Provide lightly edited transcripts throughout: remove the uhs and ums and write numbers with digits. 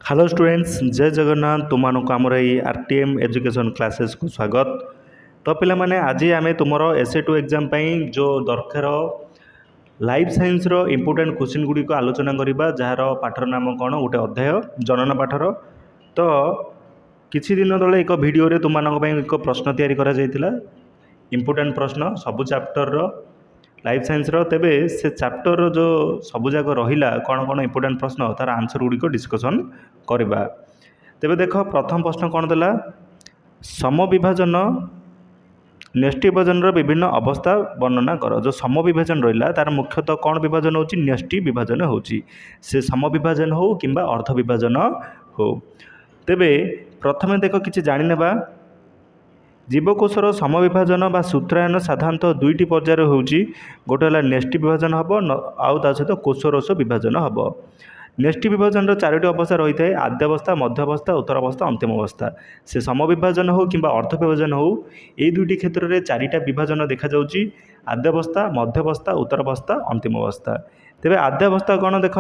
Hello students, जय जगन्नाथ। तुम आमर ये आरटीएम एजुकेशन क्लासेस को स्वागत। तो पिला माने आज आम तुम एसए2 एग्जाम जो दरकार लाइफ साइंस रो इम्पोर्टेंट क्वेश्चन गुड़िक आलोचना करवा, जार पाठर नाम कौन, गोटे अध्याय जनन पाठर। तो किछि दिन तले एक वीडियो रे तुम एक प्रश्न तैयारी करा जायतिला, इम्पोर्टेंट प्रश्न सबु चैप्टर रो लाइफ साइंस रो। तेबे से चैप्टर रो जो सबुजाक रहिला कौन कौन इम्पोर्टेंट प्रश्न तार आंसर गुड़िक डिस्कसन करवा। तेबे देख प्रथम प्रश्न कौन देला, समविभाजन न्यष्टि विभाजन विभिन्न अवस्था वर्णना कर। जो समविभाजन रहा तार मुख्यतः कौन विभाजन होची, न्यष्टि विभाजन होची। से समविभाजन हो किंबा अर्ध विभाजन हो। तेबे प्रथमे देख किछि जानि नेबा, जीवकोशर समविभाजन बा सूत्रायन साधारणतः दुईटी पर्यायर होची। गोटे है न्यष्टि विभाजन हम आउ ता सहित कोशरस विभाजन हम। न्यष्टि विभाजन चारोटी अवस्था रही है, आद्यावस्था, मध्यावस्था, उत्तरावस्था, अंतिम अवस्था। से समविभाजन हो कि अर्ध विभाजन हो, ये दुईटी क्षेत्र में चारिटा विभाजन देखा जाउची, आद्यावस्था, मध्यावस्था, उत्तरावस्था, अंतिम अवस्था। तेबे आद्यावस्था कौन देख,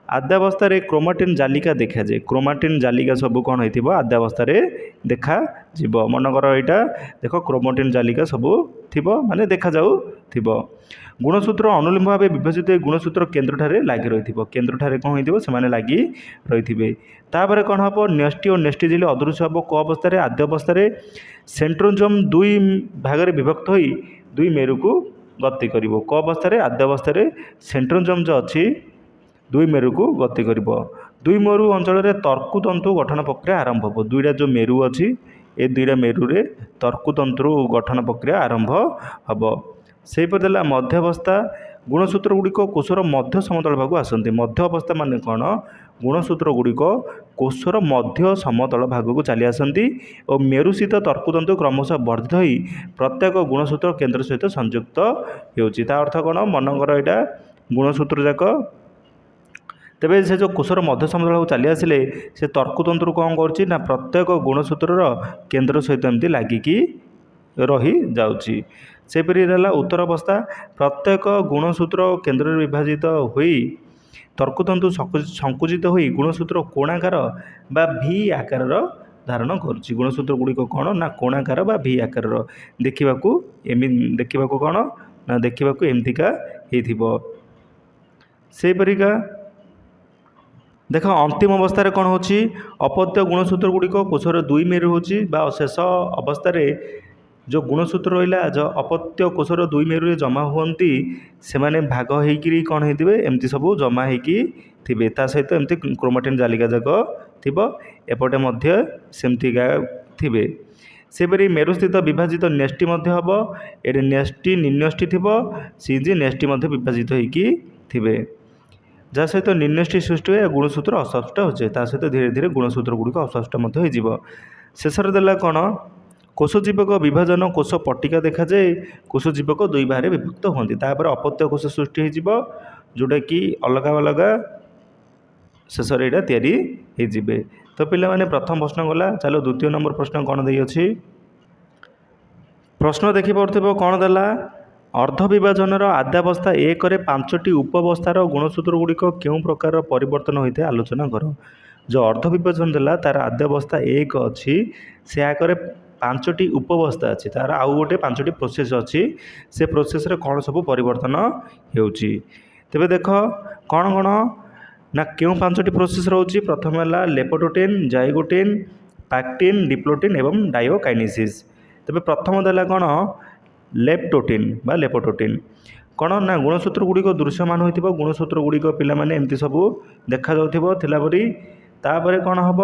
आद्यावस्था क्रोमाटिन जालिका देखा जाए। क्रोमाटिन जालिका सब कौन हो आद्यावस्था देखा जीव। मनकर यहाँ देख क्रोमाटिन जालिका सब थी माने देखा जाऊ थिबो। गुणसूत्र अनुलंब भाव विभाजित गुणसूत्र केन्द्र ठारे लगी रही, केन्द्र ठारे कौन हो लगी रही। तापर कौन हम, न्यष्टि और न्यष्टि झिल्ली अदृश्य हम को अवस्था, आद्यावस्था सेंट्रोजोम दुई भाग में विभक्त हो दुई मेरु को गति कर। को अवस्था, आद्यावस्था सेंट्रोजोम जो अच्छी दुई मेरु को गति कर। दुई मेरु अंचल तर्कुतंतु गठन प्रक्रिया आरंभ हो। दुईटा जो मेरु अच्छी ए दुईटा मेरु रे तर्कुतंतु गठन प्रक्रिया आरंभ हम। सेहीपर देला मध्यावस्था, गुणसूत्र गुड़िक कोशर मध्य समतल भाग आसती। मध्य अवस्था मान कौन, गुणसूत्र गुड़िक कोशर मध्य समतल भाग को चली आसती और मेरुस्थित तर्कुतंतु क्रमशः वर्धित हो प्रत्येक गुणसूत्र केन्द्र सहित संयुक्त होउची। ता अर्थ कौन, मनकर यहाँ गुणसूत्र जाक तेबे से जो कोशर मध्य समतल भाग चली आसिले से तर्कुतंतु कौन कर प्रत्येक गुणसूत्र केन्द्र सहित एमती लगिकी रही जाउची। सेपरी रहा उत्तर अवस्था, प्रत्येक गुणसूत्र केन्द्र विभाजित होई तर्कुतंतु संकुचित होई गुणसूत्र कोणाकार बा भी आकार धारण करुच्ची। गुणसूत्र गुड़िक कौन ना कोणाकार बा भी आकार देखा कौन ना देखा एमतिका हो। सेपरिका देख अंतिम अवस्था कौन होची, अपत्य गुणसूत्र गुड़िक कोशर दुई मेरु होची बा शेष अवस्था जो गुणसूत्र रहा जो अपत्य कोशर दुई मेरु जमा हुंती से माने भाग होकर कौन होते एमती सब जमा होती ता सहित एमती क्रोमाटिन जालिका जाक थी एपटे सेमतिका थे। सेपरी मेरुस्थित विभाजित न्यष्टि हम, ये न्यष्टि निन्यष्टि थी, सीजी न्यष्टि विभाजित होती थे जहाँ सहित निन्यष्टि सृष्टि हुए गुणसूत्र अस्पष्ट हो जाए। सहित धीरे धीरे गुणसूत्र गुड़िक अस्पष्ट हो। शेषर देला कौन, कोशजीवक विभाजन कोश पट्टिका देखा जाए। कोशजीवक दुई भाग में विभक्त होती, तापर अपत्य कोश सृष्टि हो जोटा कि अलग अलग शेष यहाँ तैयारी हो। तो पिला माने प्रथम प्रश्न गला। चलो द्वितीय नंबर प्रश्न कौन दे अच्छी, प्रश्न देखी पार्थ्य कौन देला, अर्ध विभाजन आद्यावस्था एक पांचटी उपवस्थार गुणसूत्र गुड़िक क्यों प्रकार परिवर्तन होता है आलोचना कर। जो अर्ध विभाजन देला तार आद्यावस्था एक अच्छी, से आकर पांचटी उपवस्था अच्छी, तार आउ गोटे पांचटी प्रोसेस अच्छी, से प्रोसेस रे कौन सब परिवर्तन होउची। तेबे देख कौन कौन ना क्यों पांचटी प्रोसेस रोची। प्रथम है लेपोटोटिन, जाइगोटिन, पैक्टिन, डिप्लोटिन एवं डायोकाइनेसिस। तेबे प्रथम देला कौन, लेप्टोटिन बा लेपोटोटिन। कौन ना गुणसूत्र गुड़िक दृश्यमान हो, गुणसूत्र गुड़िक पिला माने एमती सब देखा जापरी। तापर कौन हम,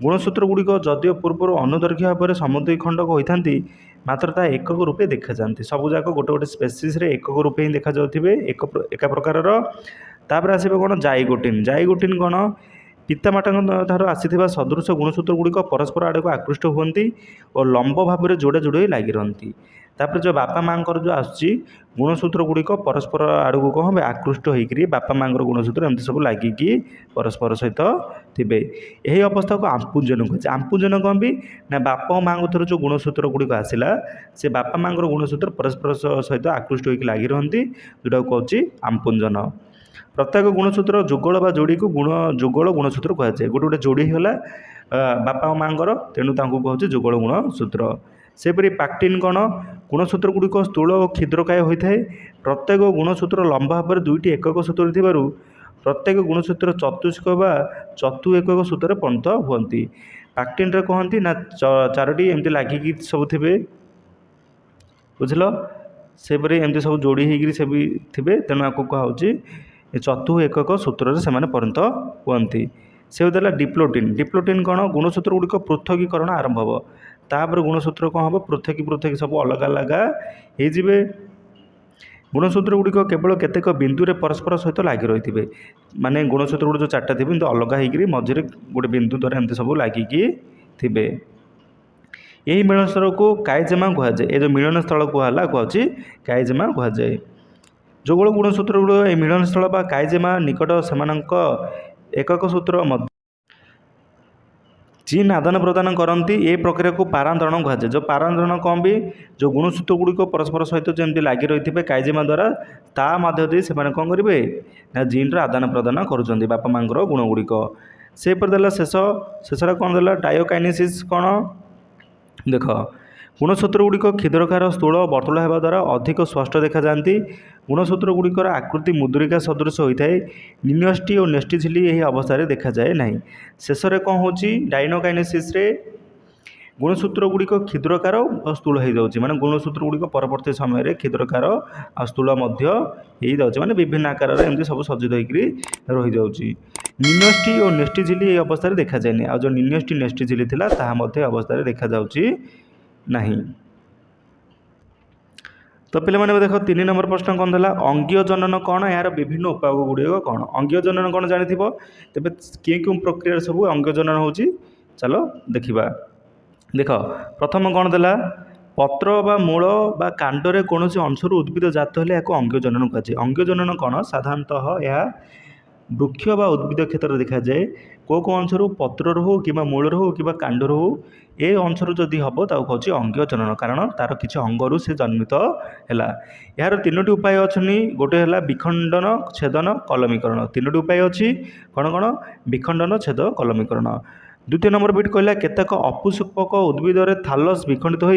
गुणसूत्र गुड़िक जदिव पूर्व अनुदैर्घ्य भाव में समुद्री खंडक होता मात्र ता एकक रूपे देखा जाती। सबूक गोटे गोटे स्पेसीस एकक रूपे ही देखा जाउथिबे एका प्रकार। तापर आसबे कौन, जाइगोटिन। जाइगोटिन कौन, पितामाता ठार आसीथिबा सदृश गुणसूत्र गुड़िक परस्पर आड़ को आकृष्ट हुंती और लंब भाव में जोड़ा जोड़ी लगी रही। तापर जो बापा माँ जो आसुची गुणसूत्र गुड़िक परस्पर आड़ को कौन आकृष्ट होकर बापा माँ गुणसूत्र एमती सब लगिकी परस्पर सहित थे। यही अवस्था को आंपुंजन कहे। आंपुंजन कौन भी ना बापा माँ थर जो गुणसूत्र गुड़िक आसला से बापा माँ गुणसूत्र परस्पर सहित आकृष्ट होकर लगी रही, जोटा कहूँ आंपुंजन। प्रत्येक गुणसूत्र जुगल बा जोड़ी को जुगल गुणसूत्र कहुए गोटे गोटे जोड़ी होगा बापा माँगर तेणु कहुचे जुगल गुणसूत्र। सेपरी पैक्टिन कौन गुणसूत्र गुड़िक स्थूल और क्षुद्रकाय होता है। प्रत्येक गुणसूत्र लंबा भाव में दुईटी एकक सूत्र थिबारु प्रत्येक गुणसूत्र चतुष्क बा चतु एकक सूत्र परिणत हुअन्ति। पैक्टिन रे कहती ना चारोटी एमती लगिकी सब थे बुझल सेपरी एमती सब जोड़ी होकर से भी थे तेणु आपको कहुच्ची चतु एकक सूत्र से परिणत हुअन्ति। से देला डिप्लोटिन। डिप्लोटिन कौन गुणसूत्र गुड़िक पृथकीकरण आरंभ हम तापर गुणसूत्र कौन हम पृथकी पृथकी सब अलग अलग हो गुणसूत्र गुड़िक केवल केतेक बिंदु परस्पर सहित लगी रही थे माने गुणसूत्र गुड़ जो चार्टा थे अलग होकर मझे गोटे बिंदु द्वारा एमती सब लगिकी थे। यही मिलन स्थल को काइजेमा कहुए। ये जो मिलन स्थल कहला कहुच्ची काइजेमा कहुए। जुगल गुणसूत्र गुड़ ये मिलन स्थल बा काइजेमा निकट से एकक सूत्र मध्य जीन आदान प्रदान करती ये प्रक्रिया को पारांतरण कहुए। जो पारांतरण कौन भी जो गुणसूत्र गुड़िक परस्पर सहित जमी लगी रही थे काइजेमा द्वारा ता मध्य से कौन करेंगे ना जीन आदान प्रदान कर बापा माँ गुण गुड़िक। सेपर देला शेष कौन देला डायोकाइनेसिस कौन देख गुणसूत्र गुड़िक क्षुद्रकार स्थूल वर्तुल होगा द्वारा अधिक स्पष्ट देखा जाती। गुणसूत्र गुड़िकर आकृति मुद्रिका सदृश होता है। निन्यष्टि और नेष्टि झिल्ली यही अवस्था देखा जाए ना। शेष में कौन हो डायनोकाइनेसिस गुणसूत्र गुड़िक क्षुद्रकार और स्थूल हो जाऊँगी माने गुणसूत्र गुड़िक परवर्ती समय क्षुद्रकार और स्थूल माने विभिन्न आकार एमती सब सज्जित होकर रही जाऊँगी। निन्यष्टि और नेष्टि झिल्ली यही अवस्था देखा जाए आ जो निन्यष्टि नेष्टि झिल्ली थिला ताहा मध्य अवस्था देखा जाऊँगी नहीं। तो पे देख 3 नंबर प्रश्न कौन था अंगीय जनन कौन यार विभिन्न उपाय गुड़िक कौन अंगीय जनन कौन जानी तेज क्यों प्रक्रिया सब अंगीय जनन हो चलो देखा। देख प्रथम कौन देला पत्र बा मूल बा कांडरे कौन से अंशर उद्भिद जात हेले या अंगीय जनन कहुए। अंगीय जनन कौन साधारणतः यह वृक्ष बा उद्भिद क्षेत्र में देखा जाए कौ अंशर पत्र हो कि मूल हो कि कांडर हो ए अंशर जदि हम कहूँ अंगीय जनन कारण तार किसी अंगरू से जन्मित है। यार 3टी उपाय अच्छी गोटे है विखंडन छेदन कलमीकरण 3टी उपाय अच्छी कौन कौन विखंडन छेद कलमीकरण। द्वितीय नंबर बिट कहला केतेक अपुष्पक उद्भिद थालस विखंडित हो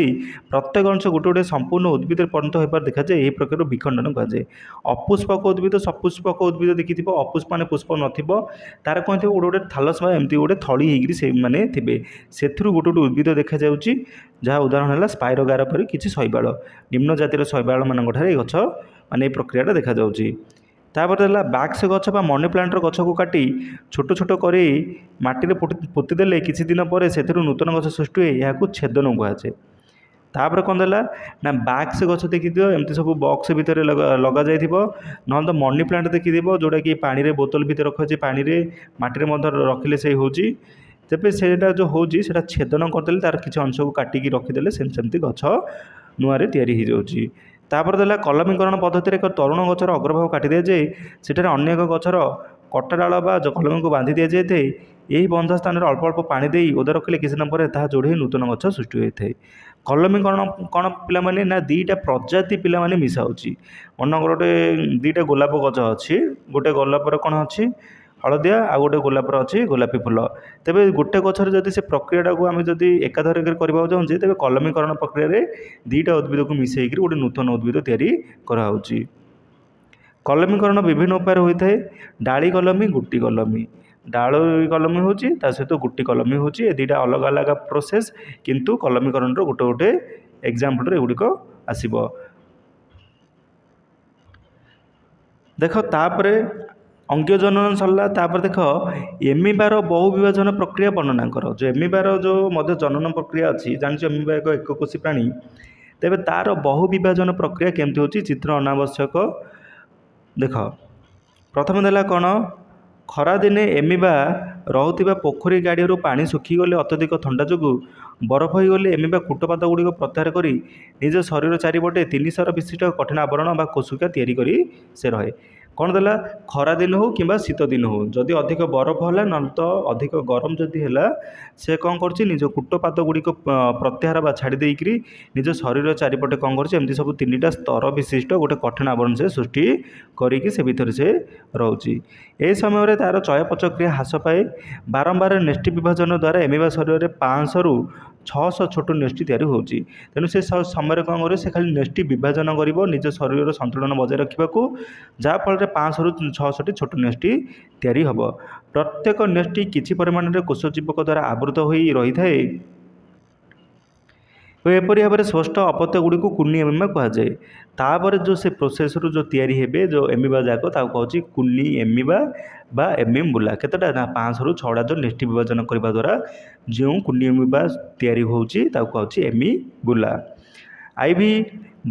प्रत्येक अंश गोटे गोटे संपूर्ण उद्भिद परिणत होपार देखा जाए यही प्रकार विखंडन कहुए। अपुष्पक उद्भिद सपुष्पक उद्भिद देखी अपुष्प माने पुष्प नथिबो तार कौन थे गोटे गोटे थालस एमती गोटे थड़ी होकर से माने थे से गोटे गोटे उद्भिद देखा जाऊँगी जहाँ उदाहरण है स्पाइरोगारा पर किसी शैवाल निम्न जातिर शैवाल मान गछ माने प्रक्रिया देखा जाऊँगी। तापर है बाक्स गछ बा मनी प्लांटर गछ को काटी छोट छोट कर माटी पोतीदेले किसी दिन पर से नूतन गछ सृष्टि हुए यहाँ छेदन कहुए। तापर कौन देला ना बाक्स गछ देखी एमती सब बक्स भितर लग जाए ना तो मनी प्लांट देखी जोटा कि पानी रे बोतल भितर रखे पानी रे माटी रे रखिले से होची तेरे से जो होची सेटा छेदन करदे तार किसी अंश को काटिकी रखीदे सेमती गछ नुआ तैयारी हो जाऊँगी। तापर देला कलमीकरण पद्धति एक तरुण गचर अग्रभाग काटी दि जाए सेठार अन्य एक गचर कटा डाल बा कलमी को बांधि दि जाए यही बंधा स्थान में अल्प अल्प पानी दे ओदा रखिले किसी दिन पर जोड़ी नूतन गछ सृष्टि होता है। कलमीकरण कौन पे ना 2टा प्रजाति पे मिसाऊँगी मन गोटे 2टा गोलाप गछ अच्छी गोटे गोलापर कौन अच्छी हलदिया आ गोटे गोलापर अच्छी गोलापी फुल तेरे गोटे गचर जदि से प्रक्रिया को आम जदि एकाधर करने चाहूँगे तेज कलमीकरण प्रक्रिया 2टा उद्भिद को मिसई गोटे नूतन उद्भिद तैयारी कराऊँगी। कलमीकरण विभिन्न उपाय होता है डाली कलमी गुटी कलमी डाली कलमी हो सहित गुटी कलमी हो 2टा अलग अलग प्रोसेस किंतु कलमीकरण गोटे गोटे एग्जाम्पल एगुड़िक आसब। देख तापर अंगीय जनन सरला तापर देख एमिबार बहु विभाजन प्रक्रिया वर्णना कर जो एमिबार जो मध्य जनन प्रक्रिया अच्छी जानी एमिबा एक एककोशी प्राणी तेरे तार बहु विभाजन प्रक्रिया केमती होची चित्र अनावश्यक। देख प्रथम देला कौन खरा दिने एमिबा रोवा पोखरी गाड़िया पानी सुखीगले अत्यधिक थंडा जो बरफ हो गले एमिबा कूटपात गुड़िक प्रत्याहार कर निज शरीर चारिपटे 3 सर विशिष्ट कठिन आवरण बा कोशिका तैयारी करी से रहे। କ'ଣ ଦେଲା, ଖରା ଦିନ ହେଉ କିମ୍ବା ଶୀତ ଦିନ ହେଉ, ଯଦି ଅଧିକ ବରଫ ହେଲା ନହେଲେ ତ ଅଧିକ ଗରମ ଯଦି ହେଲା, ସେ କ'ଣ କରୁଛି ନିଜ କୂଟପାଦ ଗୁଡ଼ିକ ପ୍ରତ୍ୟାହାର ବା ଛାଡ଼ି ଦେଇକରି ନିଜ ଶରୀର ଚାରିପଟେ କ'ଣ କରୁଛି, ଏମିତି ସବୁ 3ଟା ସ୍ତର ବିଶିଷ୍ଟ ଗୋଟେ କଠିନ ଆବରଣ ସେ ସୃଷ୍ଟି କରିକି ସେ ଭିତରେ ସେ ରହୁଛି। ଏହି ସମୟରେ ତା'ର ଚୟାପଚୟ ହ୍ରାସ ପାଏ। ବାରମ୍ବାର ନେଷ୍ଟି ବିଭାଜନ ଦ୍ୱାରା ଏମିବା ଶରୀରରେ 500ରୁ 600 ଛୋଟ ନେଷ୍ଟି ତିଆରି ହେଉଛି। ତେଣୁ ସେ ସମୟରେ କ'ଣ କରିବ, ସେ ଖାଲି ନେଷ୍ଟି ବିଭାଜନ କରିବ ନିଜ ଶରୀରର ସନ୍ତୁଳନ ବଜାୟ ରଖିବାକୁ, ଯାହାଫଳରେ 500ରୁ 600ଟି ଛୋଟ ନେଷ୍ଟି ତିଆରି ହେବ। ପ୍ରତ୍ୟେକ ନେଷ୍ଟି କିଛି ପରିମାଣରେ କୋଷଜୀବକ ଦ୍ୱାରା ଆବୃତ ହୋଇ ରହିଥାଏ। ଏପରି ଭାବରେ ସ୍ପଷ୍ଟ ଅପତ୍ୟ ଗୁଡ଼ିକୁ କୁନି ଏମିବା କୁହାଯାଏ। ତାପରେ ଯେଉଁ ସେ ପ୍ରୋସେସରୁ ଯେଉଁ ତିଆରି ହେବେ ଯେଉଁ ଏମିବା ଯାକ ତାକୁ କହୁଛି କୁନି ଏମିବା ବା ଏମିବୁଲା। କେତେଟା ନା 500ରୁ 6ଟା ଯେଉଁ ନେଷ୍ଟି ବିଭାଜନ କରିବା ଦ୍ୱାରା ଯେଉଁ କୁନି ଏମିବା ତିଆରି ହେଉଛି ତାକୁ କହୁଛି ଏମିବୁଲା। ଆଇଭି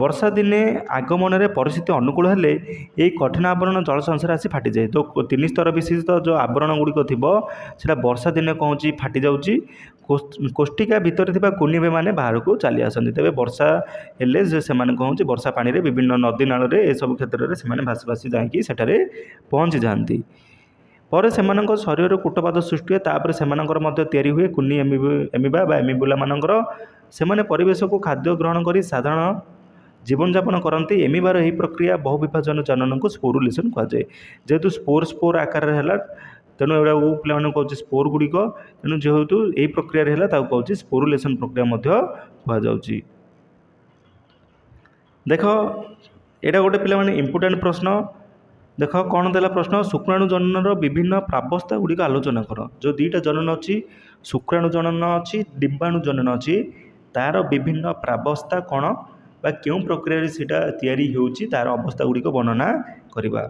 ବର୍ଷା ଦିନେ ଆଗମନରେ ପରିସ୍ଥିତି ଅନୁକୂଳ ହେଲେ ଏହି କଠିନ ଆବରଣ ଜଳ ସଂସାର ଆସି ଫାଟିଯାଏ। ଯେଉଁ 3 ସ୍ତର ବିଶିଷ୍ଟ ଯେଉଁ ଆବରଣ ଗୁଡ଼ିକ ଥିବ ସେଇଟା ବର୍ଷା ଦିନେ କ'ଣ ହେଉଛି, ଫାଟିଯାଉଛି। କୋଷ୍ଠିକା ଭିତରେ ଥିବା କୁନିବେମାନେ ବାହାରକୁ ଚାଲି ଆସନ୍ତି। ତେବେ ବର୍ଷା ହେଲେ ସେମାନେ କ'ଣ ହେଉଛି, ବର୍ଷା ପାଣିରେ ବିଭିନ୍ନ ନଦୀ ନାଳରେ ଏସବୁ କ୍ଷେତ୍ରରେ ସେମାନେ ଭାସି ଭାସି ଯାଇକି ସେଠାରେ ପହଞ୍ଚି ଯାଆନ୍ତି। ପରେ ସେମାନଙ୍କ ଶରୀରର କୂଟପାଦ ସୃଷ୍ଟି ହୁଏ। ତାପରେ ସେମାନଙ୍କର ମଧ୍ୟ ତିଆରି ହୁଏ କୁନି ଏମିବା ବା ଏମିବୁଲାମାନଙ୍କର। ସେମାନେ ପରିବେଶକୁ ଖାଦ୍ୟ ଗ୍ରହଣ କରି ସାଧାରଣ ଜୀବନଯାପନ କରନ୍ତି। ଏମିବାର ଏହି ପ୍ରକ୍ରିୟା ବହୁ ବିଭାଜନ ଜନନକୁ ସ୍ପୋରୁଲେସନ୍ କୁହାଯାଏ। ଯେହେତୁ ସ୍ପୋର ଆକାରରେ ହେଲା, ତେଣୁ ଏଗୁଡ଼ାକୁ ପିଲାମାନଙ୍କୁ କହୁଛି ସ୍ପୋର ଗୁଡ଼ିକ। ତେଣୁ ଯେହେତୁ ଏହି ପ୍ରକ୍ରିୟାରେ ହେଲା ତାକୁ କହୁଛି ସ୍ପୋରୁଲେସନ୍ ପ୍ରକ୍ରିୟା ମଧ୍ୟ କୁହାଯାଉଛି। ଦେଖ ଏଇଟା ଗୋଟେ ପିଲାମାନେ ଇମ୍ପୋର୍ଟାଣ୍ଟ ପ୍ରଶ୍ନ। ଦେଖ କ'ଣ ଦେଲା ପ୍ରଶ୍ନ, ଶୁକ୍ରାଣୁ ଜନନର ବିଭିନ୍ନ ପ୍ରାବସ୍ଥା ଗୁଡ଼ିକ ଆଲୋଚନା କର। ଯେଉଁ 2ଟା ଜନନ ଅଛି, ଶୁକ୍ରାଣୁ ଜନନ ଅଛି, ଡିମ୍ବାଣୁ ଜନନ ଅଛି, ତା'ର ବିଭିନ୍ନ ପ୍ରାବସ୍ଥା କ'ଣ ବା କେଉଁ ପ୍ରକ୍ରିୟାରେ ସେଇଟା ତିଆରି ହେଉଛି ତା'ର ଅବସ୍ଥା ଗୁଡ଼ିକ ବର୍ଣ୍ଣନା କରିବା।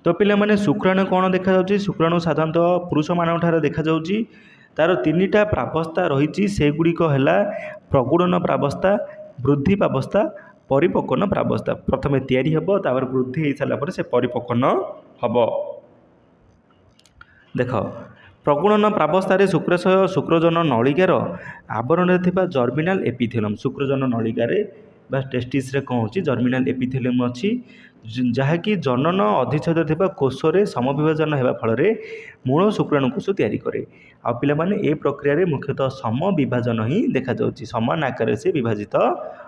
ତ ପିଲାମାନେ ଶୁକ୍ରାଣୁ କ'ଣ ଦେଖାଯାଉଛି, ଶୁକ୍ରାଣୁ ସାଧାରଣତଃ ପୁରୁଷମାନଙ୍କଠାରେ ଦେଖାଯାଉଛି। ତା'ର 3ଟା ପ୍ରାବସ୍ଥା ରହିଛି, ସେଗୁଡ଼ିକ ହେଲା ପ୍ରଗୁଣନ ପ୍ରାବସ୍ଥା, ବୃଦ୍ଧି ପ୍ରାବସ୍ଥା, ପରିପକ୍ୱନ ପ୍ରାବସ୍ଥା। ପ୍ରଥମେ ତିଆରି ହେବ, ତାପରେ ବୃଦ୍ଧି ହୋଇସାରିଲା ପରେ ସେ ପରିପକ୍ୱନ ହେବ। ଦେଖ ପ୍ରଗୁଣନ ପ୍ରାବସ୍ଥାରେ ଶୁକ୍ରାଶୟ ଶୁକ୍ରଜନ ନଳିକାର ଆବରଣରେ ଥିବା ଜର୍ମିନାଲ ଏପିଥେଲିୟମ୍, ଶୁକ୍ରଜନ ନଳିକାରେ ବା ଟେଷ୍ଟିସ୍ରେ କ'ଣ ହେଉଛି, ଜର୍ମିନାଲ ଏପିଥେଲିୟମ୍ ଅଛି, ଯାହାକି ଜନନ ଅଧିଚ୍ଛେଦ ଥିବା କୋଷରେ ସମବିଭାଜନ ହେବା ଫଳରେ ମୂଳ ଶୁକ୍ରାଣୁ କୋଷ ତିଆରି କରେ। ଆଉ ପିଲାମାନେ ଏ ପ୍ରକ୍ରିୟାରେ ମୁଖ୍ୟତଃ ସମବିଭାଜନ ହିଁ ଦେଖାଯାଉଛି, ସମାନ ଆକାରରେ ସେ ବିଭାଜିତ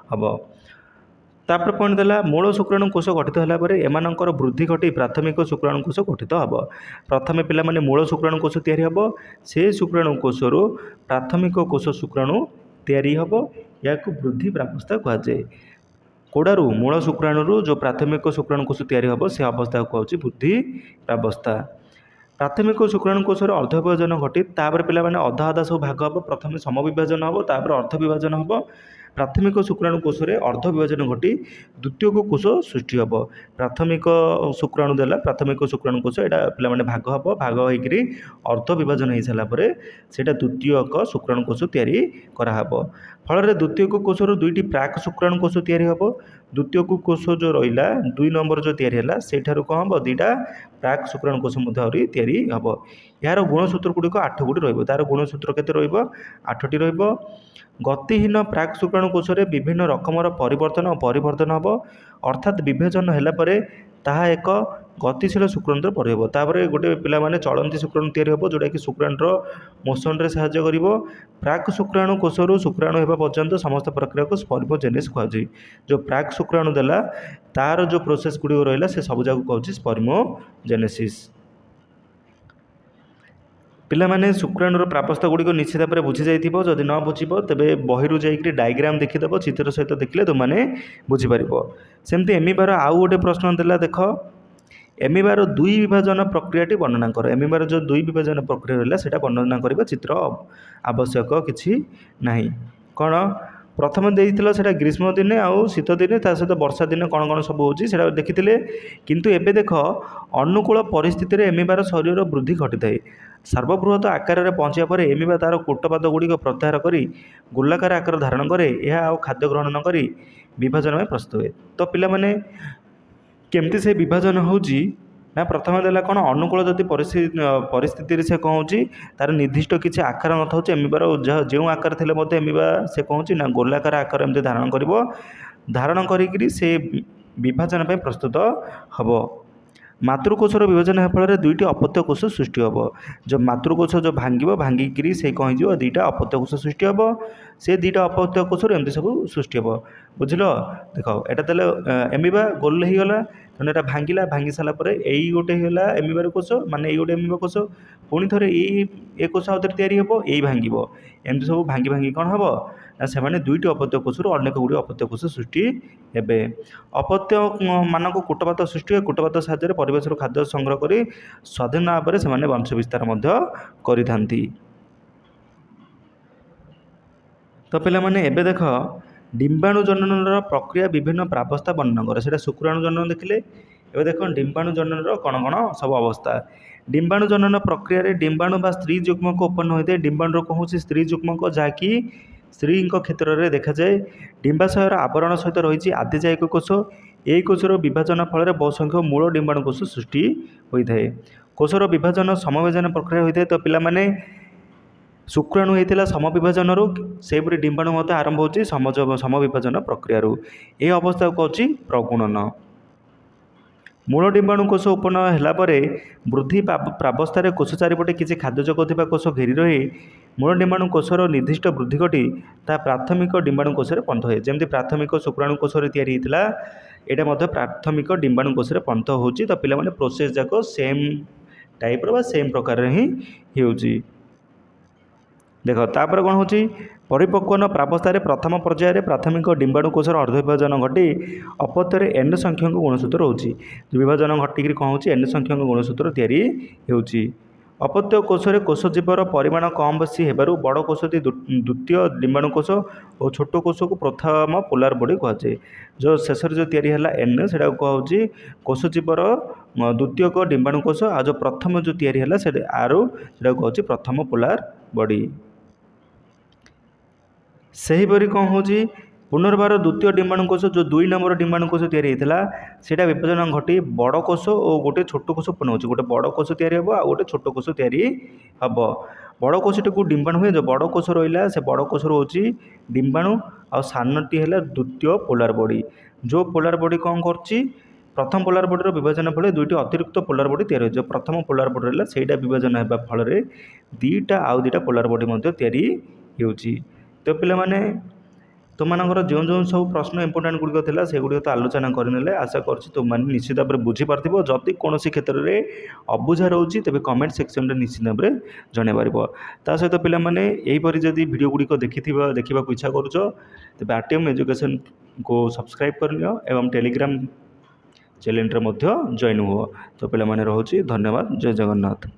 ହେବ। ତାପରେ ପଏଣ୍ଟ ଦେଲା ମୂଳ ଶୁକ୍ରାଣୁ କୋଷ ଗଠିତ ହେଲା ପରେ ଏମାନଙ୍କର ବୃଦ୍ଧି ଘଟି ପ୍ରାଥମିକ ଶୁକ୍ରାଣୁ କୋଷ ଗଠିତ ହେବ। ପ୍ରଥମେ ପିଲାମାନେ ମୂଳ ଶୁକ୍ରାଣୁ କୋଷ ତିଆରି ହେବ, ସେ ଶୁକ୍ରାଣୁ କୋଷରୁ ପ୍ରାଥମିକ କୋଷ ଶୁକ୍ରାଣୁ ତିଆରି ହେବ। ଏହାକୁ ବୃଦ୍ଧି ପ୍ରାବସ୍ଥା କୁହାଯାଏ। କୋଡ଼ାରୁ ମୂଳ ଶୁକ୍ରାଣୁରୁ ଯେଉଁ ପ୍ରାଥମିକ ଶୁକ୍ରାଣୁ କୋଷ ତିଆରି ହେବ ସେ ଅବସ୍ଥାକୁ କୁହାଯାଉଛି ବୃଦ୍ଧି ପ୍ରାବସ୍ଥା। ପ୍ରାଥମିକ ଶୁକ୍ରାଣୁ କୋଷରେ ଅର୍ଦ୍ଧ ବିଭାଜନ ଘଟି ତାପରେ ପିଲାମାନେ ଅଧା ଅଧା ସବୁ ଭାଗ ହେବ। ପ୍ରଥମେ ସମବିଭାଜନ ହେବ, ତାପରେ ଅର୍ଦ୍ଧ ବିଭାଜନ ହେବ। ପ୍ରାଥମିକ ଶୁକ୍ରାଣୁ କୋଷରେ ଅର୍ଦ୍ଧ ବିଭାଜନ ଘଟି ଦ୍ୱିତୀୟକ କୋଷ ସୃଷ୍ଟି ହେବ। ପ୍ରାଥମିକ ଶୁକ୍ରାଣୁ ଦେଲା, ପ୍ରାଥମିକ ଶୁକ୍ରାଣୁ କୋଷ ଏଇଟା ପିଲାମାନେ ଭାଗ ହେବ, ଭାଗ ହୋଇକରି ଅର୍ଦ୍ଧ ବିଭାଜନ ହୋଇସାରିଲା ପରେ ସେଇଟା ଦ୍ୱିତୀୟକ ଶୁକ୍ରାଣୁ କୋଷ ତିଆରି କରାହେବ। ଫଳରେ ଦ୍ୱିତୀୟକ କୋଷରୁ 2ଟି ପ୍ରାକ୍ ଶୁକ୍ରାଣୁ କୋଷ ତିଆରି ହେବ। ଦ୍ୱିତୀୟକ କୋଷ ଯେଉଁ ରହିଲା 2 ନମ୍ବର ଯେଉଁ ତିଆରି ହେଲା ସେଇଠାରୁ କ'ଣ ହେବ, 2ଟା ପ୍ରାକ୍ ଶୁକ୍ରାଣୁ କୋଷ ମଧ୍ୟ ଆହୁରି ତିଆରି ହେବ। ଏହାର ଗୁଣସୂତ୍ର ଗୁଡ଼ିକ 8 ଗୋଟି ରହିବ। ତା'ର ଗୁଣସୂତ୍ର କେତେ ରହିବ, 8ଟି ରହିବ। ଗତିହୀନ ପ୍ରାକ୍ ଶୁକ୍ରାଣୁ କୋଷରେ ବିଭିନ୍ନ ରକମର ପରିବର୍ତ୍ତନ ଓ ପରିବର୍ଦ୍ଧନ ହେବ, ଅର୍ଥାତ୍ ବିଭାଜନ ହେଲା ପରେ ତାହା ଏକ ଗତିଶୀଳ ଶୁକ୍ରାଣୁରେ ପରିହେବ। ତାପରେ ଗୋଟେ ପିଲାମାନେ ଚଳନ୍ତି ଶୁକ୍ରାଣୁ ତିଆରି ହେବ, ଯେଉଁଟାକି ଶୁକ୍ରାଣୁର ମୋସନରେ ସାହାଯ୍ୟ କରିବ। ପ୍ରାକ୍ ଶୁକ୍ରାଣୁ କୋଷରୁ ଶୁକ୍ରାଣୁ ହେବା ପର୍ଯ୍ୟନ୍ତ ସମସ୍ତ ପ୍ରକ୍ରିୟାକୁ ସ୍ପର୍ମୋଜେନେସିସ୍ କୁହାଯାଏ। ଯେଉଁ ପ୍ରାକ୍ ଶୁକ୍ରାଣୁ ଦେଲା ତା'ର ଯେଉଁ ପ୍ରୋସେସ୍ ଗୁଡ଼ିକ ରହିଲା ସେ ସବୁଯାକୁ କହୁଛି ସ୍ପର୍ମୋଜେନେସିସ୍। ପିଲାମାନେ ଶୁକ୍ରାଣୁର ପ୍ରାବସ୍ଥା ଗୁଡ଼ିକ ନିଶ୍ଚିତ ଭାବରେ ବୁଝି ଯାଇଥିବ। ଯଦି ନ ବୁଝିବ ତେବେ ବହିରୁ ଯାଇକରି ଡାଇଗ୍ରାମ୍ ଦେଖିଦେବ, ଚିତ୍ର ସହିତ ଦେଖିଲେ ତୁମମାନେ ବୁଝିପାରିବ। ସେମିତି ଏମିବାର ଆଉ ଗୋଟେ ପ୍ରଶ୍ନ ଦେଲା, ଦେଖ ଏମିବାର 2 ବିଭାଜନ ପ୍ରକ୍ରିୟାଟି ବର୍ଣ୍ଣନା କର। ଏମିବାର ଯେଉଁ 2 ବିଭାଜନ ପ୍ରକ୍ରିୟା ରହିଲା ସେଇଟା ବର୍ଣ୍ଣନା କରିବା, ଚିତ୍ର ଆବଶ୍ୟକ କିଛି ନାହିଁ। କ'ଣ ପ୍ରଥମେ ଦେଇଥିଲା ସେଇଟା ଗ୍ରୀଷ୍ମ ଦିନେ ଆଉ ଶୀତ ଦିନେ, ତା ସହିତ ବର୍ଷା ଦିନେ କ'ଣ କ'ଣ ସବୁ ହେଉଛି ସେଇଟା ଦେଖିଥିଲେ। କିନ୍ତୁ ଏବେ ଦେଖ ଅନୁକୂଳ ପରିସ୍ଥିତିରେ ଏମିବାର ଶରୀରର ବୃଦ୍ଧି ଘଟିଥାଏ। ସର୍ବବୃହତ ଆକାରରେ ପହଞ୍ଚିବା ପରେ ଏମିବା ତା'ର କୂଟପାଦ ଗୁଡ଼ିକ ପ୍ରତ୍ୟାହାର କରି ଗୋଲାକାର ଆକାର ଧାରଣ କରେ। ଏହା ଆଉ ଖାଦ୍ୟ ଗ୍ରହଣ ନ କରି ବିଭାଜନ ପାଇଁ ପ୍ରସ୍ତୁତ ହୁଏ। ତ ପିଲାମାନେ କେମିତି ସେ ବିଭାଜନ ହେଉଛି ନା, ପ୍ରଥମେ ଦେଲା କ'ଣ ଅନୁକୂଳ ଯଦି ପରିସ୍ଥିତିରେ ସେ କ'ଣ ହେଉଛି, ତା'ର ନିର୍ଦ୍ଦିଷ୍ଟ କିଛି ଆକାର ନଥାଉଛି। ଏମିବାର ଯେଉଁ ଆକାର ଥିଲେ ମଧ୍ୟ ଏମିବା ସେ କ'ଣ ହେଉଛି ନା ଗୋଲାକାର ଆକାର ଏମିତି ଧାରଣ କରିବ। ଧାରଣ କରିକିରି ସେ ବିଭାଜନ ପାଇଁ ପ୍ରସ୍ତୁତ ହେବ। मातृकोशर विभाजन हे फल दुईटी अपत्य कोश सृष्टि हम जो मातृकोश जो भांग भांगिकी से कौन हो दुईटा अपत्य कोश सृष्टि हम से दुईटा अपत्य कोशर एमती सब सृष्टि हम बुझल देख एटा तेल एमिबा गोल हो गला तेना यहाँ भांगिला भांगी सारापर यही गोटे है एमिबार कोश माने गोटे एमिबा कोश पुणी थे ये कोश आउ तैयारी हे यही भांग एमती सब भांगी भांगी कौन हम ना से दुईटी अपत्य कोशर अनेक गुड़िया अपत्य कोश सृष्टि हे अपत्य मानक कूटपात सृष्टि हुए कूटपात साहाय्य परिवेश खाद्य संग्रह कर स्वाधीन भाव में से वंश विस्तार करि तो पे एबे देख डिम्बाणु जनन प्रक्रिया विभिन्न प्रावस्था वर्णन करे से शुक्राणु जनन देखिले एबे देख डिम्बाणु जनन कौन कौन सब अवस्था डिम्बाणु जनन प्रक्रिया डिम्बाणु बा स्त्री युग्मक उत्पन्न होता है डिम्बाणु कौन हो स्त्री युग्मक जहाँकि स्त्री क्षेत्र में देखा जाए डिम्बाशयर आवरण सहित रही आदिजायिक कोश यही कोशर विभाजन फल बहुसंख्यक मूल डिम्बाणु कोश सृष्टि होता है कोशर विभाजन समविभाजन प्रक्रिया होता है तो पिलामाने शुक्राणु होता समविभाजन सेपरी डिम्बाणु मत आरंभ होती समविभाजन प्रक्रिया ये अवस्था को कौन प्रगुणन मूल डिम्बाणु कोश उत्पन्न होगापर वृद्धि प्रावस्था कोश चारिपटे किसी खाद्य जगह कोश घेरी रही मूल डिम्बाणु कोशर निर्दिष्ट वृद्धि घटी ता प्राथमिक डिम्बाणु कोशर पंथ हुए जमी प्राथमिक शुक्राणु कोशर या यहाँ प्राथमिक डिम्बाणु कोशर पंथ हो तो पिला प्रोसेस जाक सेम टाइप्र सेम प्रकार ही देख तापर कौन हो परिपक्वन प्रावस्था प्रथम पर्यायर प्राथमिक डिम्बाणु कोशर अर्धविभाजन घटी अपत्यर एन संख्यक गुणसूत्र होची विभाजन घटिक कौन हो एन संख्यक गुणसूत्र या अपत्य कोशर कोशजीवर परिमाण कम बेसी होबार बड़ कोशटी द्वितीय डिम्बाणु कोश और छोट कोश को प्रथम पोलार बॉडी कहुए जो शेष जो या एन से कहुच्छी कोशजीवर द्वितीयक डिम्बाणु कोश आ जो प्रथम जो या आर से कहुच्छी प्रथम पोलार बॉडी सेहीपरि कौन हो पुनर्बार द्वितीय डिम्बाणु कोश जो 2 नंबर डिम्बाणु कोश या विभाजन घटी बड़ कोश और गोटे छोट कोश उत्पन्न हो गोटे बड़ कोश या गोटे छोट कोश या बड़ कोशटी को डिम्बाणु हुए जो बड़ कोश रहा से बड़ कोश हूँ डिम्बाणु आ सानटी है द्वितीय पोलार बॉडी जो पोलार बॉडी कौन कर प्रथम पोलार बॉडी विभाजन फल दुईटी अतिरिक्त पोलार बॉडी या जो प्रथम पोलार बॉडी है से विभाजन होगा फल दुईटा आउ दुईटा पोलार बॉडी हो तो पिला माने तुमर जो जो सब प्रश्न इंपोर्टाट गुड़िक था से गुड़िक तो आलोचना करने आशा कर तुमने निश्चित भाव में बुझीपार जदि कौन क्षेत्र में अबुझा रोचे तेज कमेंट सेक्शन में निश्चित भाव में जनइपर ता सहित पिलामाने यहीपरि जदि वीडियो गुड़िक देखा इच्छा करुच तेज आरटीएम एजुकेशन को सब्सक्राइब कर एवं टेलीग्राम चैनल जॉइन हुआ तो पिलामाने रहुछि धन्यवाद जय जगन्नाथ।